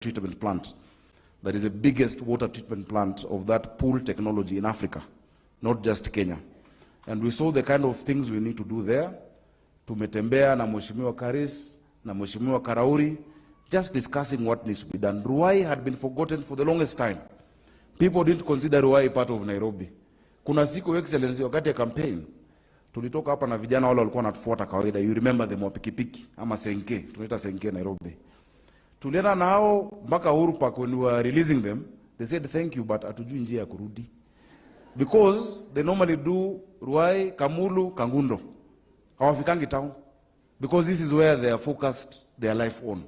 treatment plant. That is the biggest water treatment plant of that pool technology in Africa, not just Kenya. And we saw the kind of things we need to do there. Tumetembea na Mheshimiwa Karis, na Mheshimiwa Karauri, just discussing what needs to be done. Ruai had been forgotten for the longest time. People didn't consider Ruai part of Nairobi. Kuna siku, Your Excellency, wakati ya campaign, tulitoka hapa na vijana wale walikuwa wanatufuata kawaida. You remember them, wapikipiki, ama senke, tunaita senke Nairobi. Tulienda nao mpaka Uhuru Park. When we were releasing them, they said thank you, but hatujui njia ya kurudi. Because they normally do Ruai, Kamulu, Kangundo. Hawafikangi town. Because this is where they are focused their life on.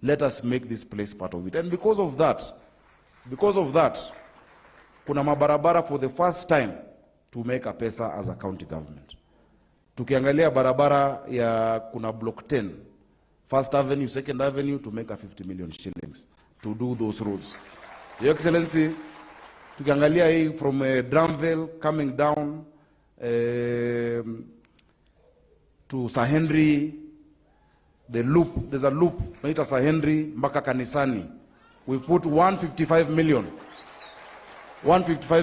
Let us make this place part of it. And because of that, kuna mabarabara for the first time to make a pesa as a county government. Tukiangalia barabara ya kuna block 10, First Avenue, Second Avenue, to make a 50 million shillings to do those roads. Your Excellency, tukiangalia hii from Dramville coming down to Sahendri, the loop, there's a loop, naita Sahendri, mpaka Kanisani. We've put 155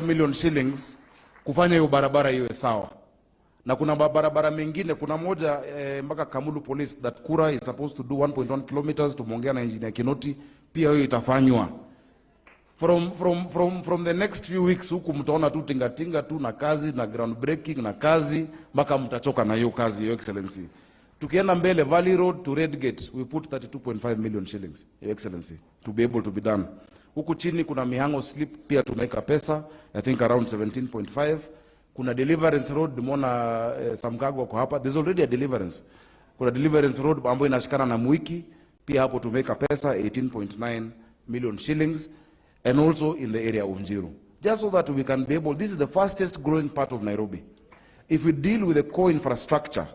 million shillings kufanya hiyo barabara iwe sawa. Na kuna barabara mengine, kuna moja mpaka Kamulu Police that Kura is supposed to do 1.1 kilometers, tumeongea na engineer Kinoti, pia hiyo itafanywa. From the next few weeks huku mtaona tu tingatinga tu na kazi na ground breaking na kazi mpaka mtachoka na hiyo kazi, Your Excellency. Tukienda mbele, Valley Road to Red Gate, we put 32.5 million shillings, Your Excellency, to be able to be done. Huku chini kuna Mihango Slip, pia tumeka pesa, I think around 17.5. Kuna Deliverance Road, mona Samkago kwa hapa, there's already a Deliverance. Kuna Deliverance Road ambayo inashikana na Mwiki, pia hapo tumeka pesa 18.9 million shillings. And also in the area of Njiru. Just so that we can be able, this is the fastest growing part of Nairobi. If we deal with the core infrastructure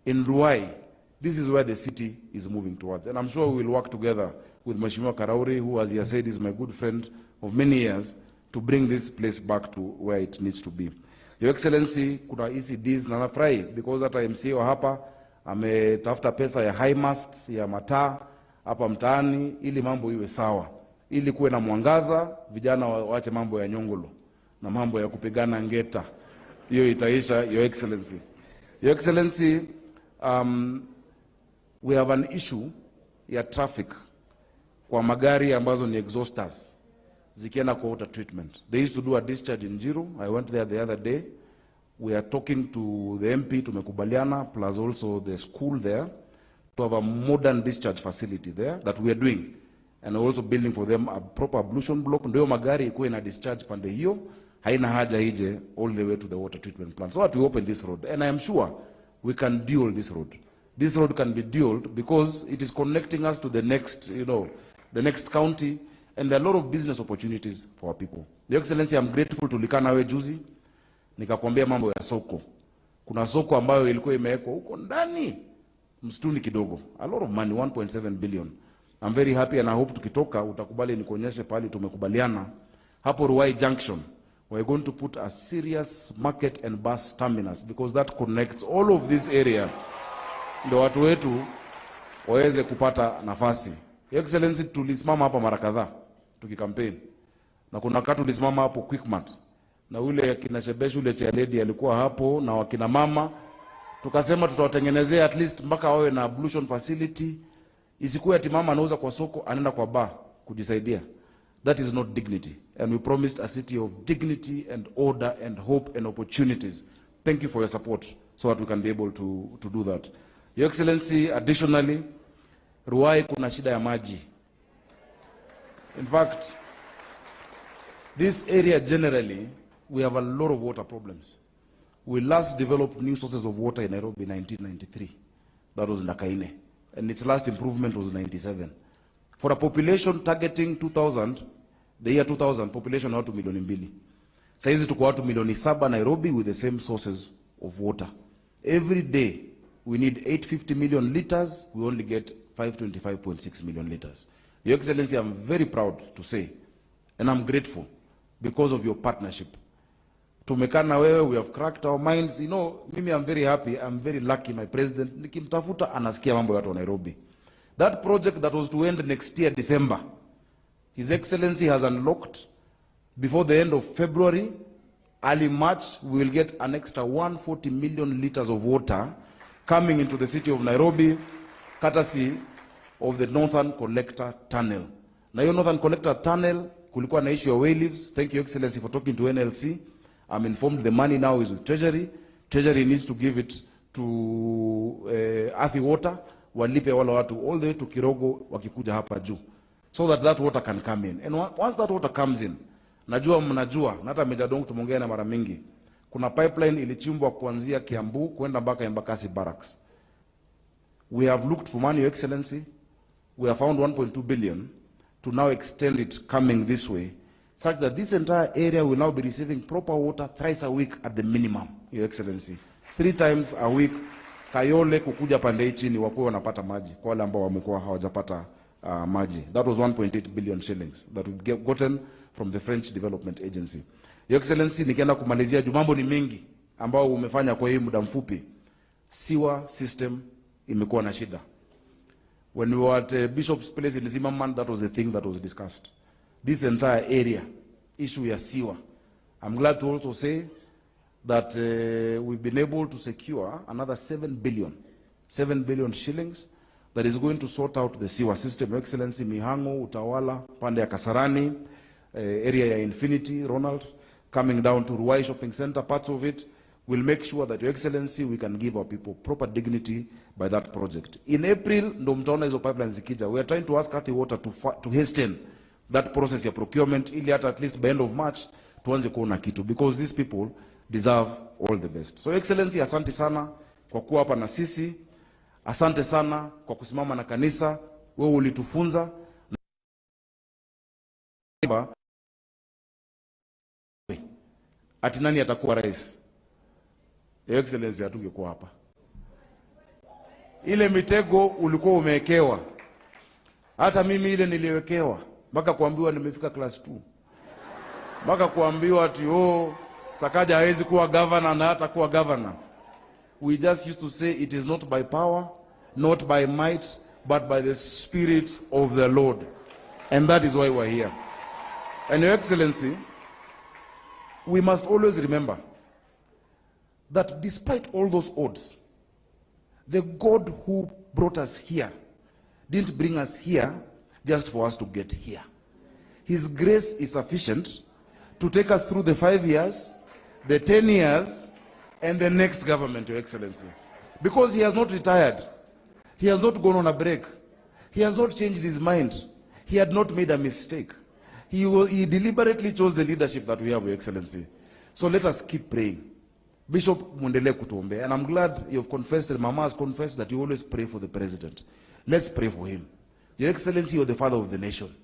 in Ruai, this is where the city is moving towards. And I'm sure we will work together with Mheshimiwa Karauri, who, as he has said, is my good friend of many years, to bring this place back to where it needs to be. Your Excellency, kuna ECDs na nafurahi because hata MCA wa hapa ametafuta pesa ya high mast ya mataa hapa mtaani ili mambo iwe sawa. Ili kuwe na mwangaza, vijana waache mambo ya nyongolo na mambo ya kupigana ngeta. Hiyo itaisha, Your Excellency. Your Excellency, we have an issue ya traffic kwa magari ambazo ni exhausters zikienda kwa water treatment. They used to do a discharge in Njiru. I went there the other day. We are talking to the MP, tumekubaliana, plus also the school there, to have a modern discharge facility there that we are doing. And also building for them a proper ablution block. Ndio magari ikuwe na discharge pande hiyo, haina haja ije all the way to the water treatment plant. So that we open this road. And I am sure we can dual this road. This road can be dualed because it is connecting us to the next, the next county, and there are a lot of business opportunities for our people. Your Excellency, I'm grateful to Likana we juzi, nikakwambia mambo ya soko. Kuna soko ambayo ilikuwa imewekwa huko ndani msituni kidogo. A lot of money, 1.7 billion. I'm very happy and I hope tukitoka utakubali nikuonyeshe pale tumekubaliana. Hapo Ruai Junction, we're going to put a serious market and bus terminus because that connects all of this area. Ndio watu wetu waweze kupata nafasi. Your Excellency, tulisimama hapa mara kadhaa tukikampaign. Na kuna wakati tulisimama hapo Quickmart. Na ule kina Shebeshu ule cha lady alikuwa hapo na wakina mama. Tukasema tutawatengenezea at least mpaka wawe na ablution facility. Isikuwe ati mama anauza kwa soko anaenda kwa bar kujisaidia. That is not dignity. And we promised a city of dignity and order and hope and opportunities. Thank you for your support so that we can be able to do that. Your Excellency, additionally, Ruai kuna shida ya maji. In fact, this area generally, we have a lot of water problems. We last developed new sources of water in Nairobi in 1993. That was Nakaine. And its last improvement was 97. For a population targeting 2000, the year 2000, population watu milioni 2. Saizi tuko watu milioni 7 Nairobi with the same sources of water. Every day, we need 850 million liters, we only get 525.6 million liters. Your Excellency, I'm very proud to say, and I'm grateful because of your partnership. Tumekana wewe, we have cracked our minds. Mimi, I'm very happy, I'm very lucky, my president, nikimtafuta anasikia mambo ya watu wa Nairobi. That project that was to end next year, December, His Excellency has unlocked, before the end of February, early March, we will get an extra 140 million liters of water coming into the city of Nairobi, courtesy of the Northern Collector Tunnel. Na hiyo Northern Collector Tunnel, kulikuwa na issue of way leaves. Thank you, Excellency, for talking to NLC. I'm informed the money now is with Treasury. Treasury needs to give it to Athi Water, walipe wala watu all the way to Kirogo wakikuja hapa juu, so that that water can come in. And once that water comes in, najua mnajua, na hata Meja Dong tumeongea na mara mingi, kuna pipeline ilichimbwa kuanzia Kiambu kwenda mpaka Embakasi Barracks. We have looked for money, Your Excellency. We have found 1.2 billion to now extend it coming this way, such that this entire area will now be receiving proper water thrice a week at the minimum, Your Excellency. 3 times a week, Kayole kukuja pande chini wakuwe wanapata maji kwa wale ambao wamekuwa hawajapata maji. That was 1.8 billion shillings that we've gotten from the French Development Agency. Your Excellency, nikienda kumalizia, mambo ni mengi ambao umefanya kwa hii muda mfupi. Sewer system imekuwa na shida. When we were at Bishop's Place in Zimmerman, that was the thing that was discussed. This entire area, issue ya sewer. I'm glad to also say that we've been able to secure another 7 billion shillings that is going to sort out the sewer system. Your Excellency, Mihango, Utawala, pande ya Kasarani, area ya Infinity, Ronald, coming down to Ruai Shopping Center, parts of it, will make sure that, Your Excellency, we can give our people proper dignity by that project. In April, ndo mtaona hizo pipelines zikija. We are trying to ask Athi Water to hasten that process ya procurement, ili at least by end of March, tuanze kuona kitu, because these people deserve all the best. So, Your Excellency, asante sana kwa kuwa hapa na sisi. Asante sana kwa kusimama na kanisa. Wewe ulitufunza ati nani atakuwa rais. Your Excellency, hatungekuwa hapa. Ile mitego ulikuwa umewekewa. Hata mimi ile niliwekewa. Mpaka kuambiwa nimefika class 2. Mpaka kuambiwa ati Sakaja hawezi kuwa governor na hata kuwa governor. We just used to say it is not by power, not by might, but by the Spirit of the Lord. And that is why we're here. And Your Excellency, we must always remember that despite all those odds, the God who brought us here didn't bring us here just for us to get here. His grace is sufficient to take us through the 5 years, the 10 years, and the next government, Your Excellency. Because he has not retired. He has not gone on a break. He has not changed his mind. He had not made a mistake. He deliberately chose the leadership that we have, Your Excellency. So let us keep praying. Bishop muendelee kutuombea. And I'm glad you've confessed, and Mama has confessed, that you always pray for the president. Let's pray for him. Your Excellency, you're the father of the nation.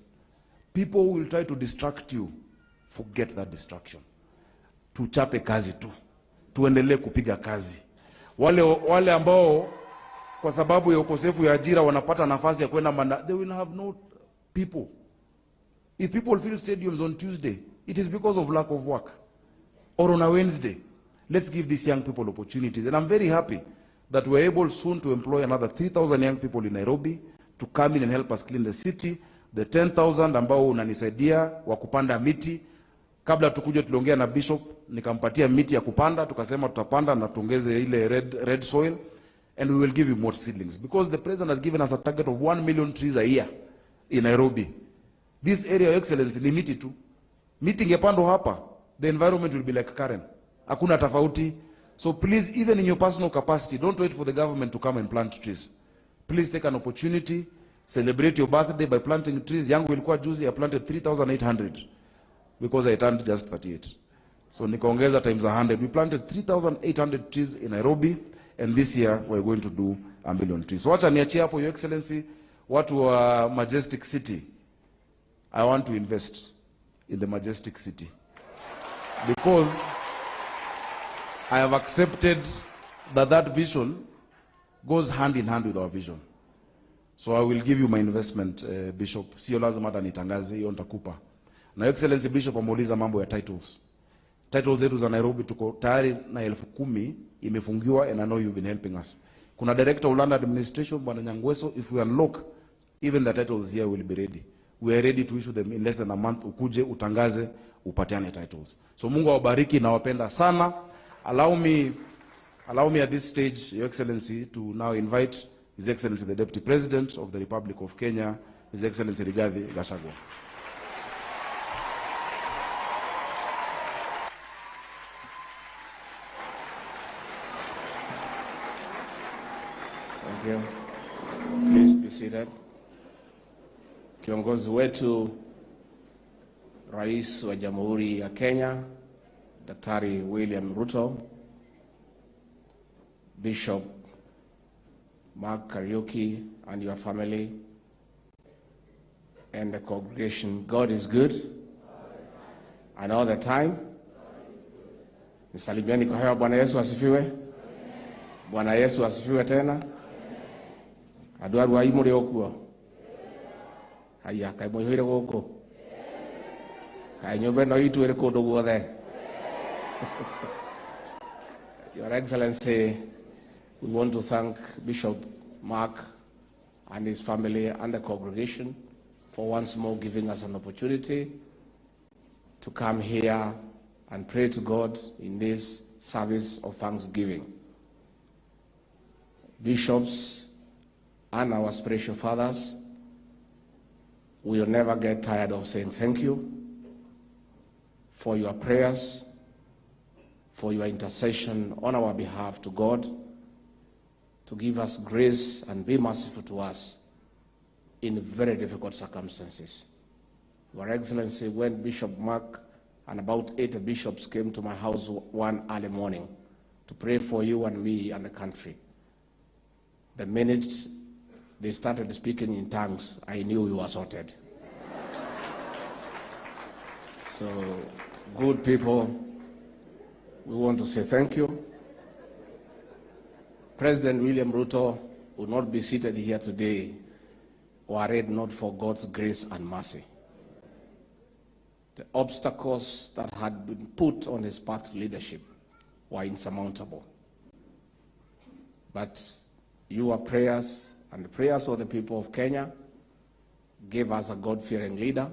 People will try to distract you. Forget that distraction. Tuchape kazi tu. Tuendelee kupiga kazi. Wale ambao kwa sababu ya ukosefu ya ajira wanapata nafasi ya kwenda they will have no people. If people fill stadiums on Tuesday, it is because of lack of work. Or on a Wednesday. Let's give these young people opportunities. And I'm very happy that we're able soon to employ another 3,000 young people in Nairobi to come in and help us clean the city. The 10,000 ambao unanisaidia wa kupanda miti. Kabla tukuje tuliongea na Bishop, nikampatia miti ya kupanda, tukasema tutapanda na tuongeze ile red soil, and we will give you more seedlings, because the president has given us a target of 1 million trees a year in Nairobi. This area, Your Excellency, ni miti tu. Miti ingepandwa hapa, the environment will be like Karen. Hakuna tofauti. So please, even in your personal capacity, don't wait for the government to come and plant trees. Please take an opportunity, celebrate your birthday by planting trees. Yangu ilikuwa juzi, I planted 3,800 because I turned just 38. So nikaongeza times 100. We planted 3,800 trees in Nairobi, and this year we're going to do 1 million trees. So wacha niachie hapo, Your Excellency, watu wa Majestic City. I want to invest in the Majestic City, because I have accepted that vision goes hand in hand with our vision. So I will give you my investment, Bishop. Sio lazima hata nitangaze, hiyo nitakupa. Na Excellency Bishop ameuliza mambo ya titles. Titles zetu za Nairobi tuko tayari na 10,000 imefungiwa, and I know you've been helping us. Kuna Director of Land Administration, Bwana Nyangweso, if we unlock, even the titles here will be ready. we are ready to issue them in less than a month. Ukuje, utangaze, upatiane titles. So Mungu awabariki, na wapenda sana. Allow me at this stage, Your Excellency, to now invite His Excellency the Deputy President of the Republic of Kenya, His Excellency Rigathi Gachagua. Thank you. Please be seated. Kiongozi wetu Rais wa Jamhuri ya Kenya, Daktari William Ruto, Bishop Mark Kariuki and your family, and the congregation, God is good, and all the time. Nisalimieni kwa hewa. Bwana Yesu asifiwe. Bwana Yesu asifiwe tena. Adwaru wa imuri okuo. Haya, kai moyoire goko. Kai nyobe no itu ere kodo guothe. Your Excellency, we want to thank Bishop Mark and his family and the congregation for once more giving us an opportunity to come here and pray to God in this service of thanksgiving. Bishops and our spiritual fathers, we will never get tired of saying thank you for your prayers, for your intercession on our behalf to God, to give us grace and be merciful to us in very difficult circumstances. Your Excellency, when Bishop Mark and about 8 bishops came to my house one early morning to pray for you and me and the country, the minute they started speaking in tongues, I knew you were sorted. So, good people, we want to say thank you. President William Ruto would not be seated here today were it not for God's grace and mercy. The obstacles that had been put on his path to leadership were insurmountable. But your prayers and the prayers of the people of Kenya gave us a God-fearing leader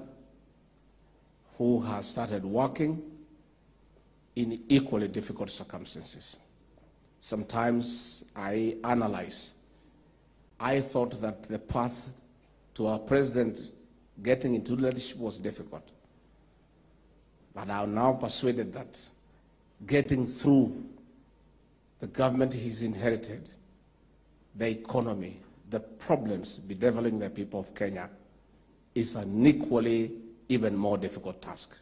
who has started working in equally difficult circumstances. Sometimes I analyze. I thought that the path to our president getting into leadership was difficult. But I'm now persuaded that getting through the government he's inherited, the economy, the problems bedeviling the people of Kenya is an equally even more difficult task.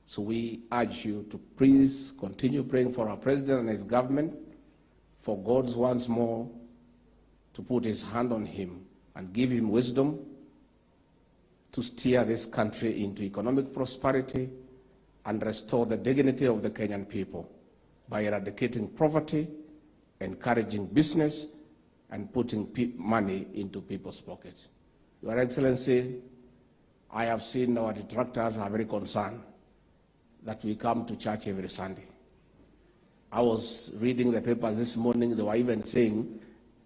So we urge you to please continue praying for our president and his government, for God once more to put his hand on him and give him wisdom to steer this country into economic prosperity and restore the dignity of the Kenyan people by eradicating poverty, encouraging business, and putting money into people's pockets. Your Excellency, I have seen our detractors are very concerned that we come to church every Sunday. I was reading the papers this morning, they were even saying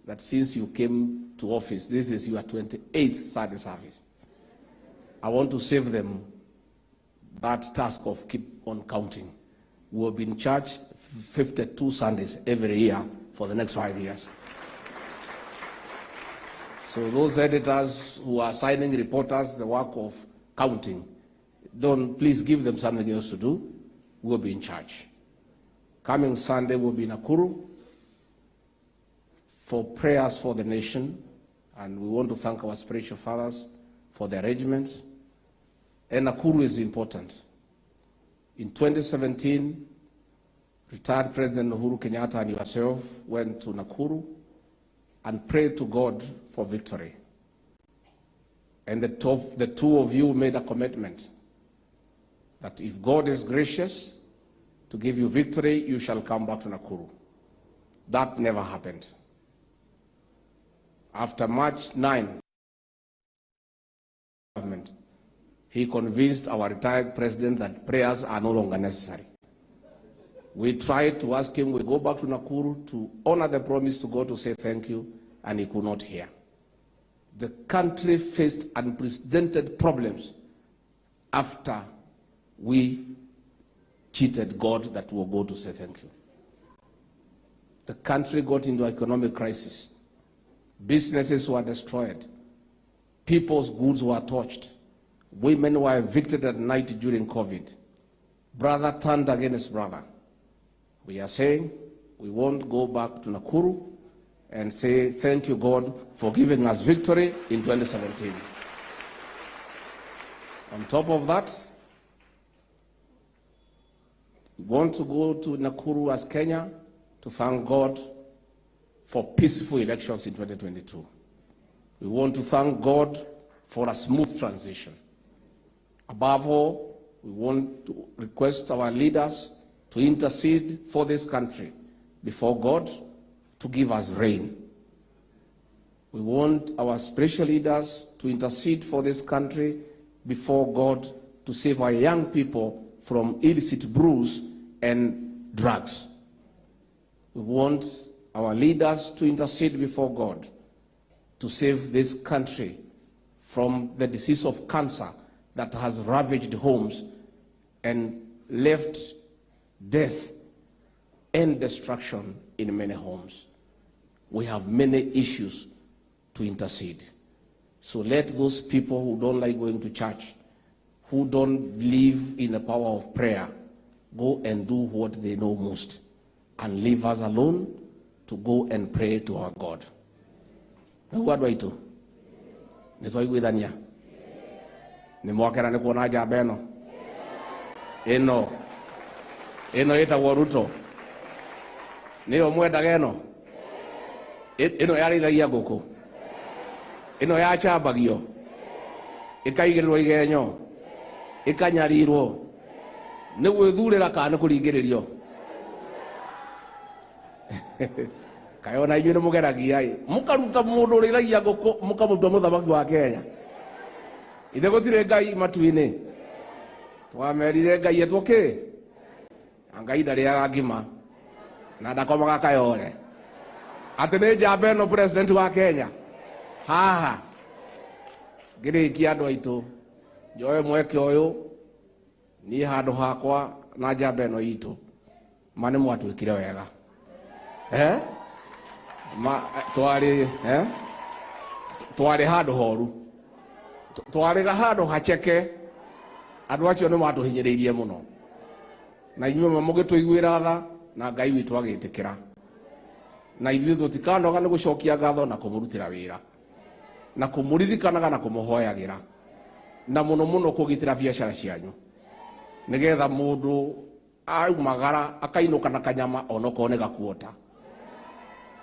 that since you came to office, this is your 28th Sunday service. I want to save them that task of keep on counting. We will be in church 52 Sundays every year for the next 5 years. So those editors who are assigning reporters the work of counting, please give them something else to do. We'll be in charge. Coming Sunday, we'll be in Nakuru for prayers for the nation, and we want to thank our spiritual fathers for their arrangements. And Nakuru is important. In 2017, retired President Uhuru Kenyatta and yourself went to Nakuru and prayed to God for victory. And the two of you made a commitment that if God is gracious to give you victory, you shall come back to Nakuru. That never happened. After March 9, he convinced our retired president that prayers are no longer necessary. We tried to ask him, we go back to Nakuru to honor the promise to go to say thank you, and he could not hear. the country faced unprecedented problems after we cheated God that we will go to say thank you. The country got into economic crisis. Businesses were destroyed. People's goods were torched. Women were evicted at night during COVID. Brother turned against brother. We are saying we won't go back to Nakuru and say thank you, God, for giving us victory in 2017. On top of that, we want to go to Nakuru as Kenya to thank God for peaceful elections in 2022. We want to thank God for a smooth transition. Above all, we want to request our leaders to intercede for this country before God to give us rain. We want our spiritual leaders to intercede for this country before God to save our young people from illicit brews and drugs. We want our leaders to intercede before God to save this country from the disease of cancer that has ravaged homes and left death and destruction in many homes. We have many issues to intercede. So let those people who don't like going to church, who don't believe in the power of prayer, go and do what they know most and leave us alone to go and pray to our God. What do I do? Ni mwakera ni kuona jambo eno ita Ruto niyo mwendaga eno yarithagia nguku eno yacambagio ikaigirirwo igenyo ikanyarirwo ni gwithurira kana kuringiririo kayona inyuĩ nĩ mũgeragia mũkaruta mũndũ ũrĩithagia ngũkũ mũkamũtua mũthamaki wa Kenya. Ithe gũtirĩ Ngai matu-inĩ twamerire Ngai etwoke Ngai ndarĩaga ngima na ndakomaga kayore atĩ nĩ njamba ĩno president wa Kenya haha ngĩrĩkia andũ aitũ njoe mweke ũyũ niĩ handũ hakwa na njamba ĩno itũ ma nĩ mwatwĩkire wega twarĩ handũ horu twarĩ handũ hacheke andũ acio nĩ matũhinyĩrĩirie mũno na inyuĩ mũgĩtũiguĩra tha na Ngai witũ agĩtĩkĩra na ithuĩ tũtikanoga nĩ gũcokia ngatho na kũmũrutĩra wĩra na kũmũririkanaga na kũmũhoyagĩra na mũno mũno kũgitĩra biacara cianyu nĩgetha mũndũ aumagara akainũka na kanyama onokorwo nĩ gakuota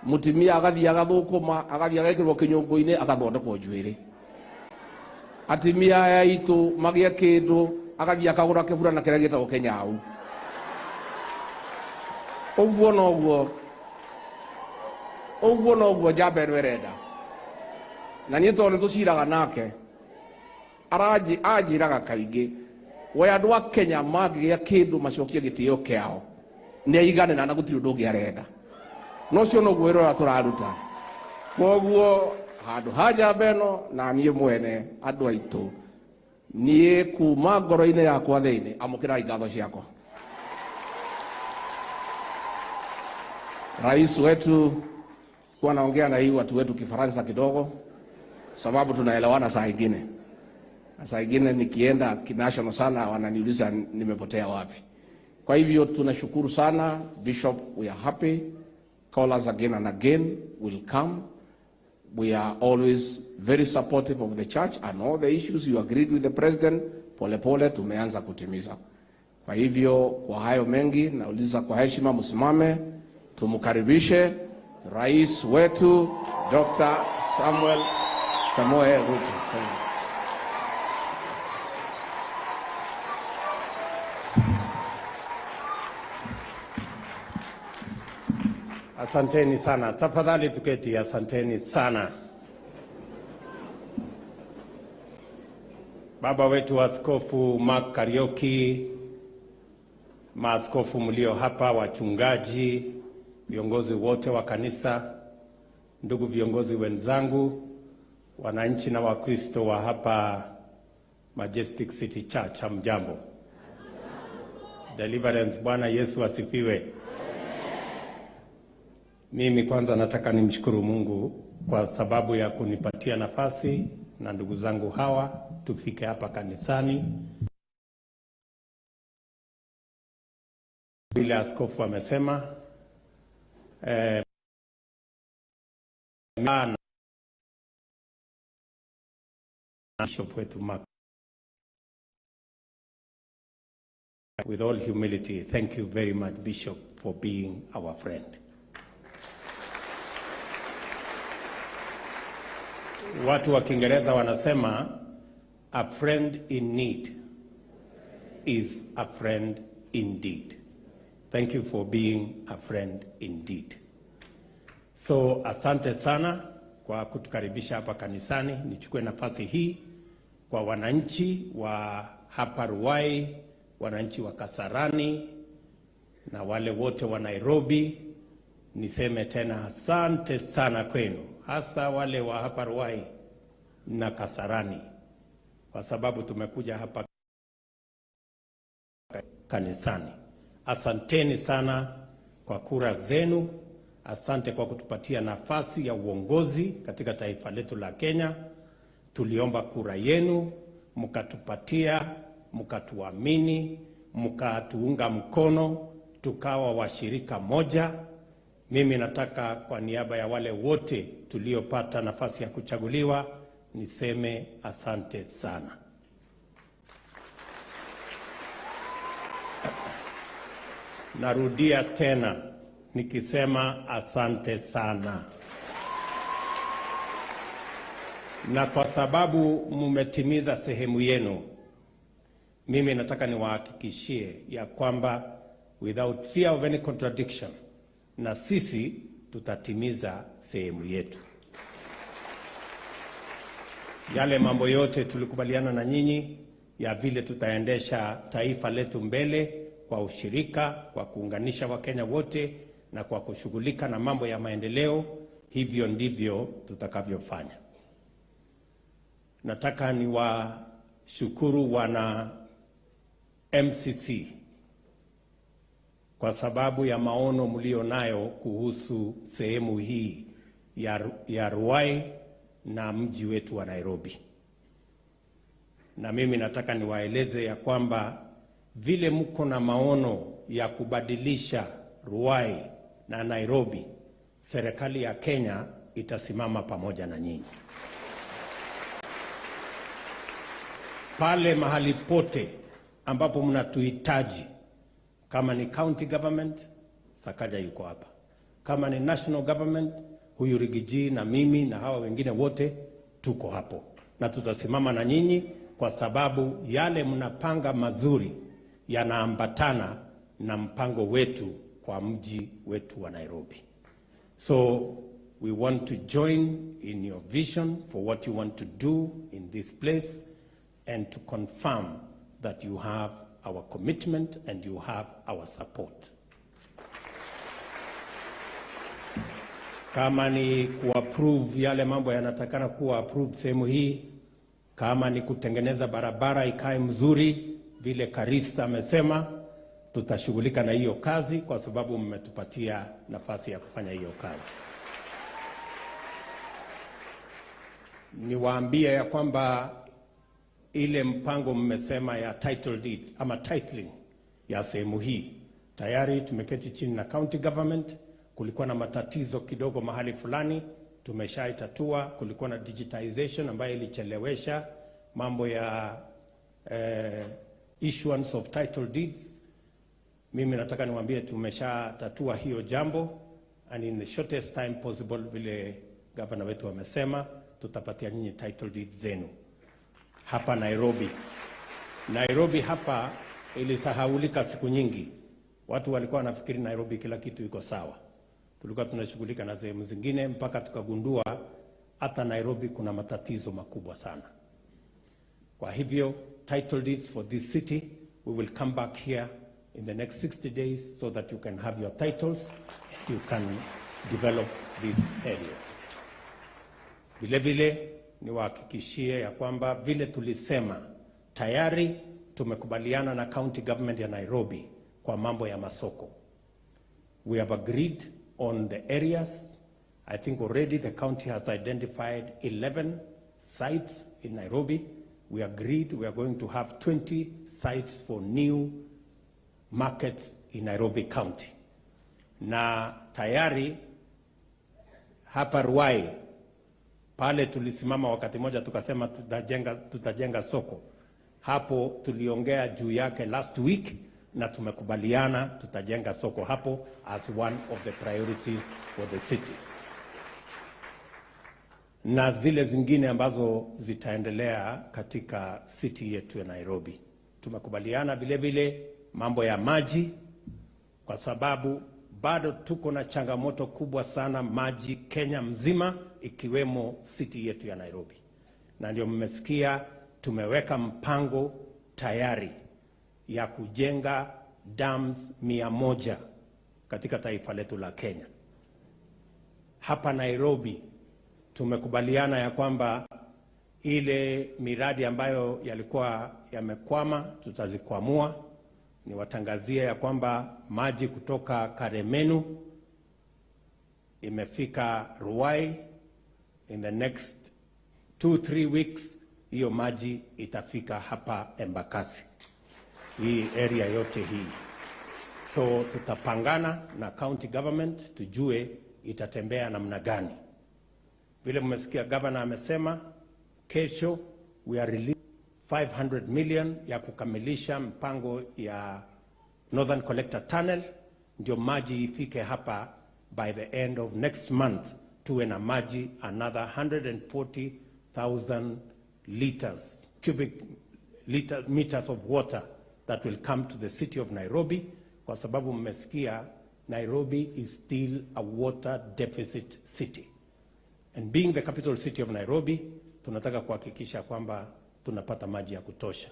mutimia agathia agathũkũma agathia agekĩrwo kĩnyũngũ-inĩ agathondekwo njuĩrĩ atimia ya itu magĩe kĩndũ agathia akagũra kĩburana kĩrĩa gĩtagwo Kenyau ũguo noguo njamba ĩno ĩrenda na niĩ tondũ nĩtũciraga nake anjĩraga kaingĩ we andũ a Kenya mangĩgĩa kĩndũ macokie gĩtĩo kĩao nĩ aiganĩra na gũtirĩ ũndũ ũngĩ arenda no cio noguo wĩra ũrĩa tũraruta koguo handũ ha njamba ĩno na niĩ mwene andũ aitũ niĩ kuma ngoro-inĩ yakwa thĩinĩ amũkĩrai ngatho ciakwa rais wetu kuwa naongea na hii watu wetu Kifaransa kidogo sababu tunaelewana saa ingine nikienda kinational sana wananiuliza nimepotea wapi. Kwa hivyo tunashukuru sana Bishop, we are happy, call us again and again, we'll come. We are always very supportive of the church and all the issues you agreed with the president, pole tumeanza kutimiza. Kwa hivyo kwa hayo mengi nauliza kwa heshima msimame tumukaribishe rais wetu Dr. Samoei Ruto. Asanteni sana. Tafadhali tuketi. Asanteni sana. Baba wetu Askofu Mark Karioki, maaskofu mlio hapa, wachungaji, viongozi wote wa kanisa, ndugu viongozi wenzangu, wananchi na Wakristo wa hapa Majestic City Church, hamjambo. Deliverance, Bwana Yesu asifiwe. Mimi kwanza nataka nimshukuru Mungu kwa sababu ya kunipatia nafasi na ndugu zangu hawa tufike hapa kanisani. Vile askofu amesema, Bishop wetu Mark, with all humility, thank you very much, Bishop, for being our friend. Watu wa Kiingereza wanasema a friend in need is a friend indeed. Thank you for being a friend indeed. So asante sana kwa kutukaribisha hapa kanisani. Nichukue nafasi hii kwa wananchi wa hapa Ruai, wananchi wa Kasarani na wale wote wa Nairobi, niseme tena asante sana kwenu, hasa wale wa hapa Ruai na Kasarani, kwa sababu tumekuja hapa kanisani. Asanteni sana kwa kura zenu. Asante kwa kutupatia nafasi ya uongozi katika taifa letu la Kenya. Tuliomba kura yenu, mkatupatia, mkatuamini, mkatuunga mkono, tukawa washirika moja. Mimi nataka kwa niaba ya wale wote tuliopata nafasi ya kuchaguliwa niseme asante sana. Narudia tena nikisema asante sana. Na kwa sababu mmetimiza sehemu yenu, mimi nataka niwahakikishie ya kwamba without fear of any contradiction, na sisi tutatimiza sehemu yetu. Yale mambo yote tulikubaliana na nyinyi ya vile tutaendesha taifa letu mbele kwa ushirika, kwa kuunganisha Wakenya wote na kwa kushughulika na mambo ya maendeleo, hivyo ndivyo tutakavyofanya. Nataka niwashukuru wana MCC kwa sababu ya maono mlio nayo kuhusu sehemu hii ya Ruai na mji wetu wa Nairobi. Na mimi nataka niwaeleze ya kwamba vile mko na maono ya kubadilisha Ruai na Nairobi, serikali ya Kenya itasimama pamoja na nyinyi. Pale mahali pote ambapo mnatuhitaji, kama ni county government, Sakaja yuko hapa. Kama ni national government, huyu Rigiji na mimi na hawa wengine wote tuko hapo. Na tutasimama na nyinyi kwa sababu yale mnapanga mazuri yanaambatana na mpango wetu kwa mji wetu wa Nairobi. So we want to join in your vision for what you want to do in this place and to confirm that you have our commitment and you have our support. Kama ni kuapprove yale mambo yanatakana kuwa approved sehemu hii, kama ni kutengeneza barabara ikae mzuri vile Karisa amesema, tutashughulika na hiyo kazi kwa sababu mmetupatia nafasi ya kufanya hiyo kazi. Niwaambie ya kwamba ile mpango mmesema ya title deed ama titling ya sehemu hii, tayari tumeketi chini na county government. Kulikuwa na matatizo kidogo mahali fulani, tumeshaitatua. Kulikuwa na digitization ambayo ilichelewesha mambo ya issuance of title deeds. Mimi nataka niwaambie tumeshatatua hiyo jambo, and in the shortest time possible, vile governor wetu amesema, tutapatia nyinyi title deeds zenu hapa Nairobi. Nairobi hapa ilisahaulika siku nyingi. Watu walikuwa wanafikiri Nairobi kila kitu iko sawa. Tulikuwa tunashughulika na sehemu zingine mpaka tukagundua hata Nairobi kuna matatizo makubwa sana. Kwa hivyo title deeds for this city, we will come back here in the next 60 days so that you can have your titles and you can develop this area. Vile vile niwahakikishie ya kwamba vile tulisema tayari tumekubaliana na county government ya Nairobi kwa mambo ya masoko. We have agreed on the areas. I think already the county has identified 11 sites in Nairobi. We agreed we are going to have 20 sites for new markets in Nairobi County. Na tayari hapa Ruai pale tulisimama wakati moja tukasema tutajenga soko. Hapo tuliongea juu yake last week na tumekubaliana tutajenga soko hapo as one of the priorities for the city. Na zile zingine ambazo zitaendelea katika city yetu ya Nairobi. Tumekubaliana vile vile mambo ya maji, kwa sababu bado tuko na changamoto kubwa sana maji Kenya mzima, ikiwemo city yetu ya Nairobi. Na ndio mmesikia tumeweka mpango tayari ya kujenga dams 100 katika taifa letu la Kenya. Hapa Nairobi tumekubaliana ya kwamba ile miradi ambayo yalikuwa yamekwama tutazikwamua. Niwatangazie ya kwamba maji kutoka Karemenu imefika Ruai. In the next 2-3 weeks hiyo maji itafika hapa Embakasi, hii area yote hii. So tutapangana na county government tujue itatembea namna gani. Vile mmesikia governor amesema kesho we are releasing 500 million ya kukamilisha mpango ya Northern Collector Tunnel, ndio maji ifike hapa by the end of next month. Tuwe na maji another 140,000 meters of water that will come to the city of Nairobi, kwa sababu mmesikia Nairobi is still a water deficit city. And being the capital city of Nairobi, tunataka kuhakikisha kwamba tunapata maji ya kutosha.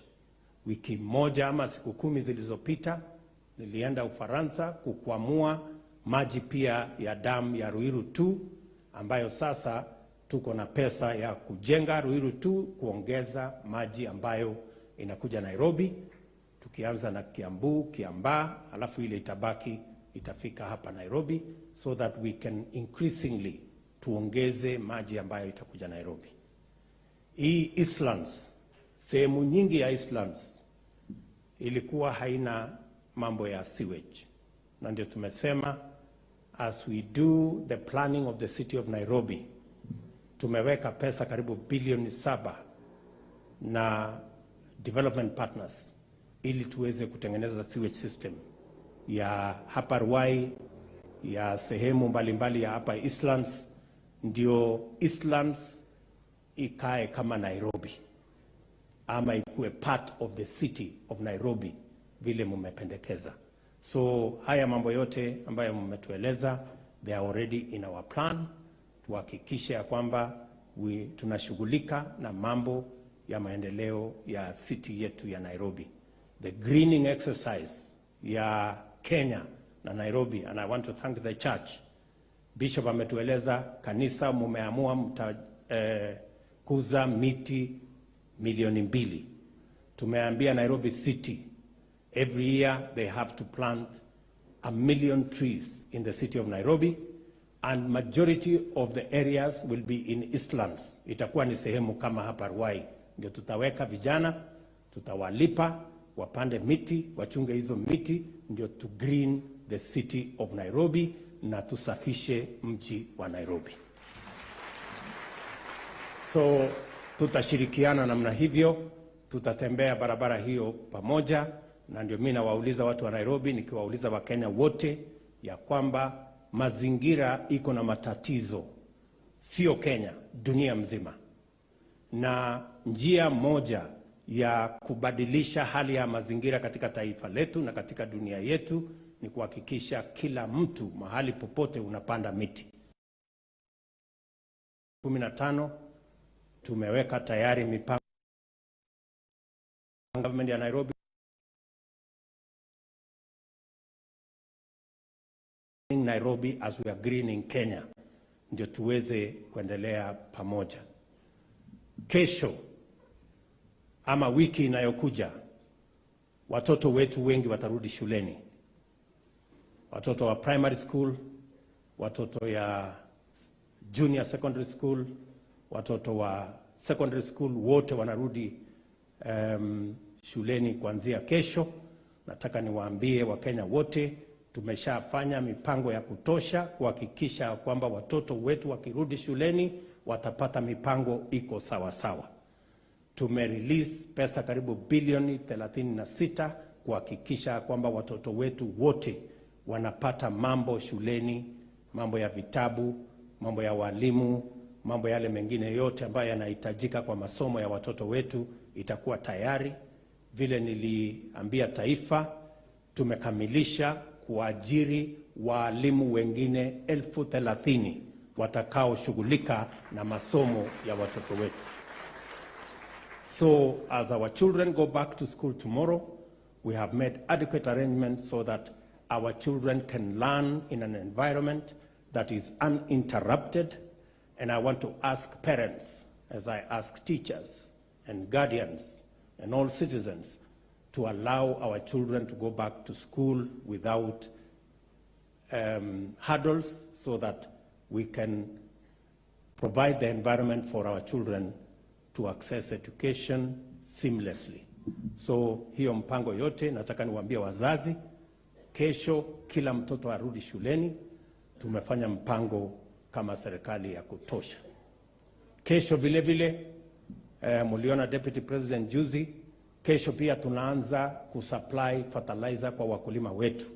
Wiki moja ama siku 10 zilizopita nilienda Ufaransa kukwamua maji pia ya dam ya Ruiru 2, ambayo sasa tuko na pesa ya kujenga Ruiru 2 kuongeza maji ambayo inakuja Nairobi, tukianza na Kiambu, Kiambaa, alafu ile itabaki itafika hapa Nairobi, so that we can increasingly tuongeze maji ambayo itakuja Nairobi. Hii Eastlands, sehemu nyingi ya Eastlands ilikuwa haina mambo ya sewage. Na ndio tumesema as we do the planning of the city of Nairobi, tumeweka pesa karibu bilioni 7 na development partners ili tuweze kutengeneza sewage system ya hapa Ruai, ya sehemu mbalimbali ya hapa Eastlands, ndio Eastlands ikae kama Nairobi ama ikuwe part of the city of Nairobi vile mmependekeza. So haya mambo yote ambayo mmetueleza, they are already in our plan. Tuhakikishe ya kwamba tunashughulika na mambo ya maendeleo ya city yetu ya Nairobi. The greening exercise ya Kenya na Nairobi, and I want to thank the church. Bishop ametueleza kanisa mumeamua kuza miti 2,000,000. Tumeambia Nairobi City every year they have to plant 1,000,000 trees in the city of Nairobi, and majority of the areas will be in Eastlands. Itakuwa ni sehemu kama hapa Ruai, ndio tutaweka vijana, tutawalipa wapande miti, wachunge hizo miti, ndio to green the city of Nairobi na tusafishe mji wa Nairobi. So tutashirikiana namna hivyo, tutatembea barabara hiyo pamoja, na ndio mimi nawauliza watu wa Nairobi, nikiwauliza Wakenya wote ya kwamba mazingira iko na matatizo, sio Kenya, dunia mzima. Na njia moja ya kubadilisha hali ya mazingira katika taifa letu na katika dunia yetu ni kuhakikisha kila mtu mahali popote unapanda miti. 15 tumeweka tayari mipango government ya Nairobi as we are greening Kenya, ndio tuweze kuendelea pamoja. kesho ama wiki inayokuja watoto wetu wengi watarudi shuleni. Watoto wa primary school, watoto ya junior secondary school, watoto wa secondary school wote wanarudi shuleni kuanzia kesho. Nataka niwaambie Wakenya wote tumeshafanya mipango ya kutosha kuhakikisha kwamba watoto wetu wakirudi shuleni watapata mipango iko sawa sawa. Tumerelease pesa karibu bilioni 36 kuhakikisha kwamba watoto wetu wote wanapata mambo shuleni, mambo ya vitabu, mambo ya walimu, mambo yale mengine yote ambayo yanahitajika kwa masomo ya watoto wetu itakuwa tayari. Vile niliambia taifa, tumekamilisha kuajiri walimu wengine 30,000 watakao shughulika na masomo ya watoto wetu. So as our children go back to school tomorrow, we have made adequate arrangements so that our children can learn in an environment that is uninterrupted. And I want to ask parents, as I ask teachers and guardians and all citizens, to allow our children to go back to school without hurdles, so that we can provide the environment for our children to access education seamlessly. So hiyo mpango yote nataka niwaambie wazazi, kesho kila mtoto arudi shuleni. Tumefanya mpango kama serikali ya kutosha. Kesho vile vile muliona Deputy President juzi, kesho pia tunaanza kusupply fertilizer kwa wakulima wetu.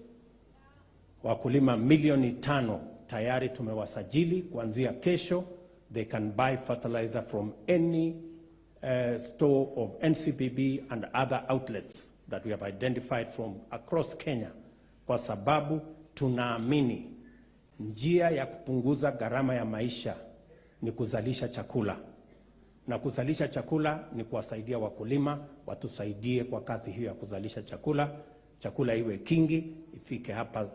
Wakulima milioni 5 tayari tumewasajili. Kuanzia kesho they can buy fertilizer from any store of NCPB and other outlets that we have identified from across Kenya, kwa sababu tunaamini njia ya kupunguza gharama ya maisha ni kuzalisha chakula, na kuzalisha chakula ni kuwasaidia wakulima watusaidie kwa kazi hiyo ya kuzalisha chakula. Chakula iwe kingi, ifike hapa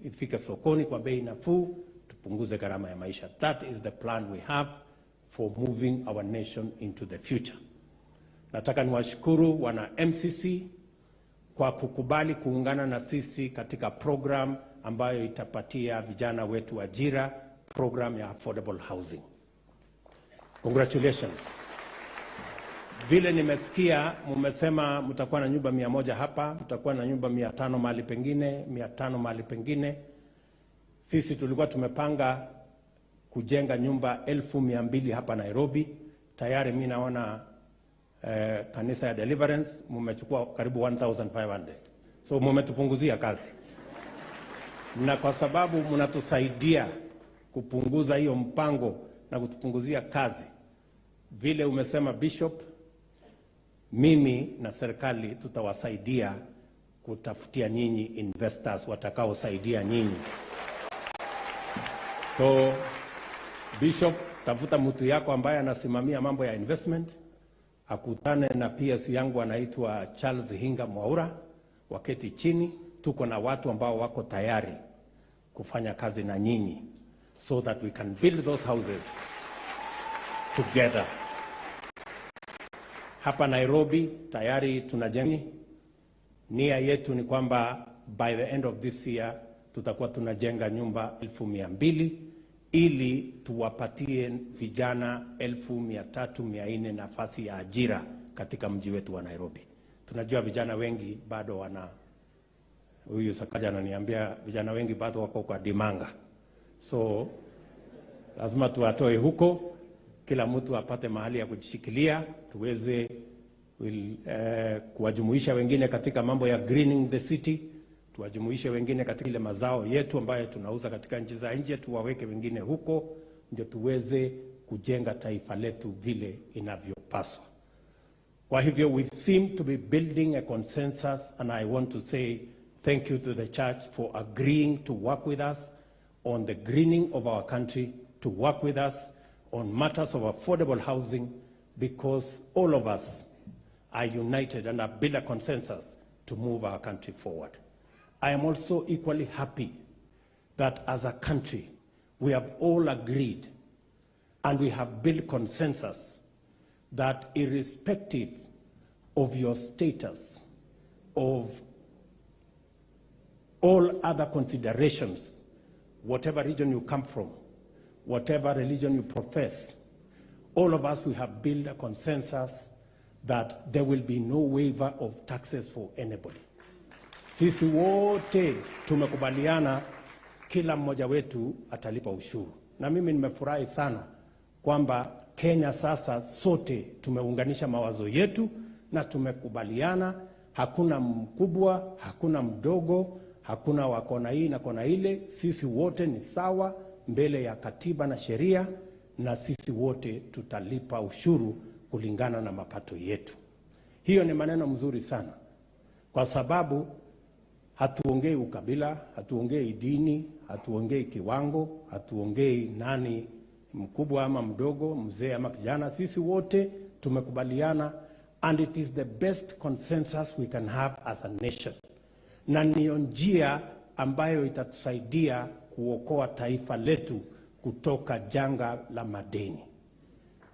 ifike sokoni kwa bei nafuu, tupunguze gharama ya maisha. That is the plan we have for moving our nation into the future. Nataka niwashukuru wana MCC kwa kukubali kuungana na sisi katika program ambayo itapatia vijana wetu ajira, program ya affordable housing. Congratulations. Vile nimesikia mumesema mtakuwa na nyumba 100 hapa, mtakuwa na nyumba 500 mahali pengine, 500 mahali pengine. Sisi tulikuwa tumepanga kujenga nyumba 1200 hapa Nairobi. Tayari mimi naona kanisa ya Deliverance mumechukua karibu 1500. So mumetupunguzia kazi. Na kwa sababu mnatusaidia kupunguza hiyo mpango na kutupunguzia kazi, vile umesema Bishop, mimi na serikali tutawasaidia kutafutia nyinyi investors watakaosaidia nyinyi. So Bishop, tafuta mtu yako ambaye anasimamia mambo ya investment, akutane na PS yangu anaitwa Charles Hinga Mwaura, waketi chini. Tuko na watu ambao wako tayari kufanya kazi na nyinyi, so that we can build those houses together. Hapa Nairobi tayari tunajenga. Nia yetu ni kwamba by the end of this year tutakuwa tunajenga nyumba 1200 ili tuwapatie vijana 1300-400 nafasi ya ajira katika mji wetu wa Nairobi. Tunajua vijana wengi bado huyu Sakaja ananiambia vijana wengi bado wako kwa dimanga. So lazima tuwatoe huko, kila mtu apate mahali ya kujishikilia, tuweze kuwajumuisha wengine katika mambo ya greening the city, tuwajumuishe wengine katika ile mazao yetu ambayo tunauza katika nchi za nje, tuwaweke wengine huko, ndio tuweze kujenga taifa letu vile inavyopaswa. Kwa hivyo we seem to be building a consensus, and I want to say thank you to the church for agreeing to work with us on the greening of our country, to work with us on matters of affordable housing, because all of us are united and have built a consensus to move our country forward. I am also equally happy that as a country we have all agreed and we have built consensus that irrespective of your status, of all other considerations, whatever region you come from, whatever religion you profess, all of us, we have built a consensus that there will be no waiver of taxes for anybody. Sisi wote tumekubaliana kila mmoja wetu atalipa ushuru. Na mimi nimefurahi sana kwamba Kenya sasa sote tumeunganisha mawazo yetu na tumekubaliana, hakuna mkubwa, hakuna mdogo, hakuna wa kona hii na kona ile. Sisi wote ni sawa mbele ya katiba na sheria, na sisi wote tutalipa ushuru kulingana na mapato yetu. Hiyo ni maneno mzuri sana, kwa sababu hatuongei ukabila, hatuongei dini, hatuongei kiwango, hatuongei nani mkubwa ama mdogo, mzee ama kijana. Sisi wote tumekubaliana, and it is the best consensus we can have as a nation. Na niyo njia ambayo itatusaidia kuokoa taifa letu kutoka janga la madeni.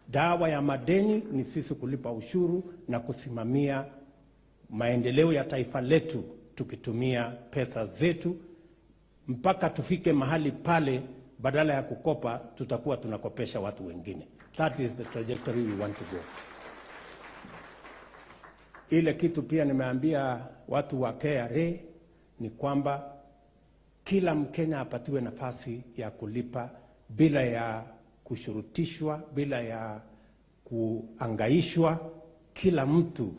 Dawa ya madeni ni sisi kulipa ushuru na kusimamia maendeleo ya taifa letu tukitumia pesa zetu mpaka tufike mahali pale, badala ya kukopa tutakuwa tunakopesha watu wengine. That is the trajectory we want to go. Ile kitu pia nimeambia watu wa KRA ni kwamba kila Mkenya apatiwe nafasi ya kulipa bila ya kushurutishwa, bila ya kuangaishwa. Kila mtu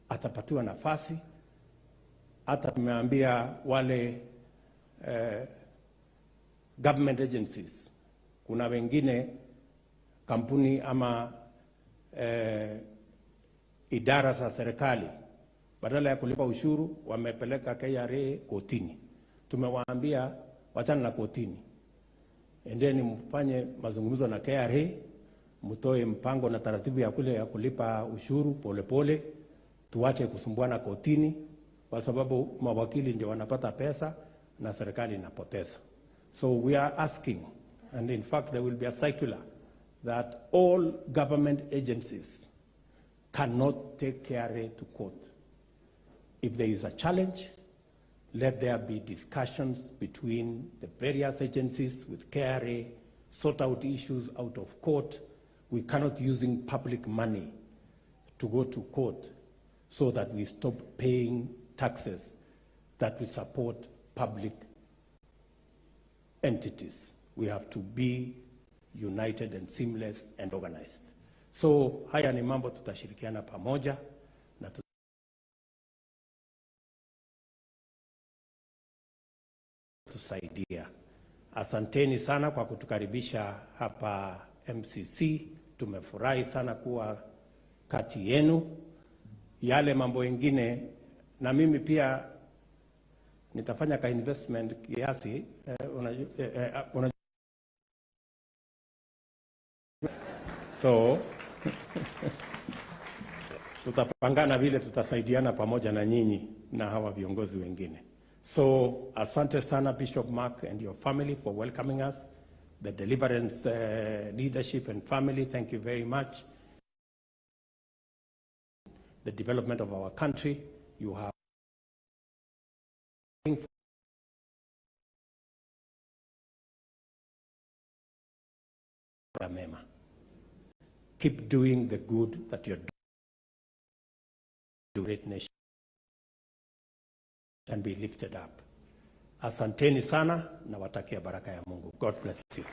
atapatiwa nafasi. Hata tumeambia wale government agencies, kuna wengine kampuni ama idara za serikali badala ya kulipa ushuru wamepeleka KRA kotini. Tumewaambia wachana na kotini, endeni mfanye mazungumzo na KRA, mtoe mpango na taratibu ya kule ya kulipa ushuru polepole, tuache kusumbuana kotini, kwa sababu mawakili ndio wanapata pesa na serikali inapoteza. So we are asking, and in fact there will be a circular, that all government agencies cannot take KRA to court. If there is a challenge, let there be discussions between the various agencies with KRA, sort out issues out of court. We cannot using public money to go to court so that we stop paying taxes that we support public entities. We have to be united and seamless and organized. So haya ni mambo tutashirikiana pamoja na tusaidia. Asanteni sana kwa kutukaribisha hapa MCC. Tumefurahi sana kuwa kati yenu. Yale mambo mengine na mimi pia nitafanya ka investment kiasi, so tutapangana vile tutasaidiana pamoja na nyinyi na hawa viongozi wengine. So asante sana Bishop Mark and your family for welcoming us. The Deliverance leadership and family, thank you very much. The development of our country, you have mema. Keep doing the good that you're doing to great nation and be lifted up. Asanteni sana na watakia baraka ya Mungu. God bless you.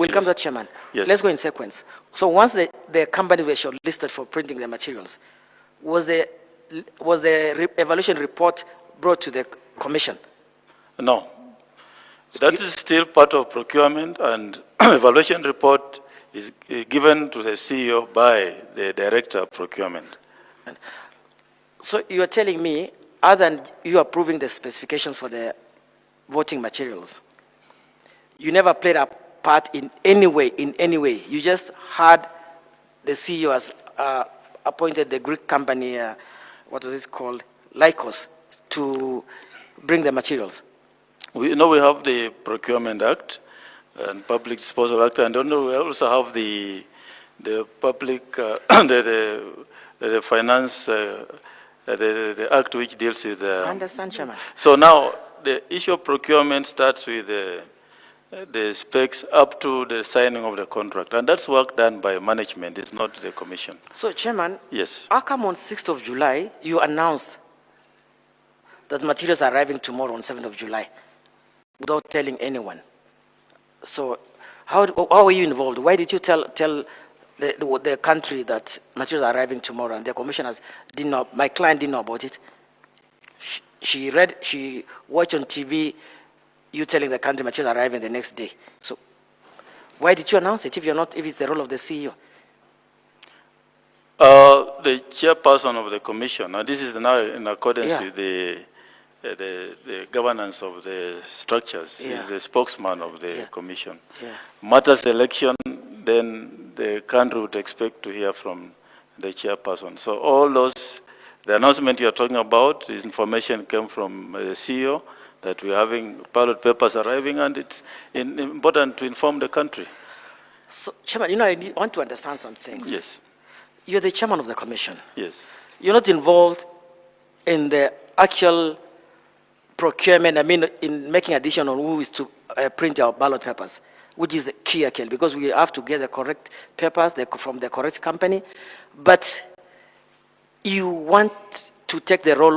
We'll come to that, Chairman. Yes. Let's go in sequence. So once the companies were shortlisted for printing the materials, was the evaluation report brought to the commission? No. That is still part of procurement, and evaluation report is given to the CEO by the director of procurement. So you are telling me, other than you approving the specifications for the voting materials, you never played a part in any way, You just had the CEO has appointed the Greek company, what was it called, Lycos, to bring the materials. We know we have the Procurement Act and Public Disposal Act, and we also have the public, the finance, the act which deals with. I understand, Chairman. So now the issue of procurement starts with the specs up to the signing of the contract, and that's work done by management. It's not the commission. So, Chairman. Yes. How come on 6th of July you announced that materials are arriving tomorrow on 7th of July? Without telling anyone. So how were you involved? Why did you tell the country that materials are arriving tomorrow and the commissioners didn't know, my client didn't know about it? She watched on TV you telling the country materials are arriving the next day. So why did you announce it if it's the role of the CEO? The chairperson of the commission, and this is now in accordance with the governance of the structures, is the spokesman of the commission. Matters election, then the country would expect to hear from the chairperson. So all those, the announcement you are talking about, this information came from the CEO that we are having ballot papers arriving, and it's important to inform the country. So, Chairman, I want to understand some things. Yes. You're the chairman of the commission. Yes. You're not involved in the actual procurement, in making a decision on who is to print our ballot papers, which is key, because we have to get the correct papers from the correct company. But you want to take the role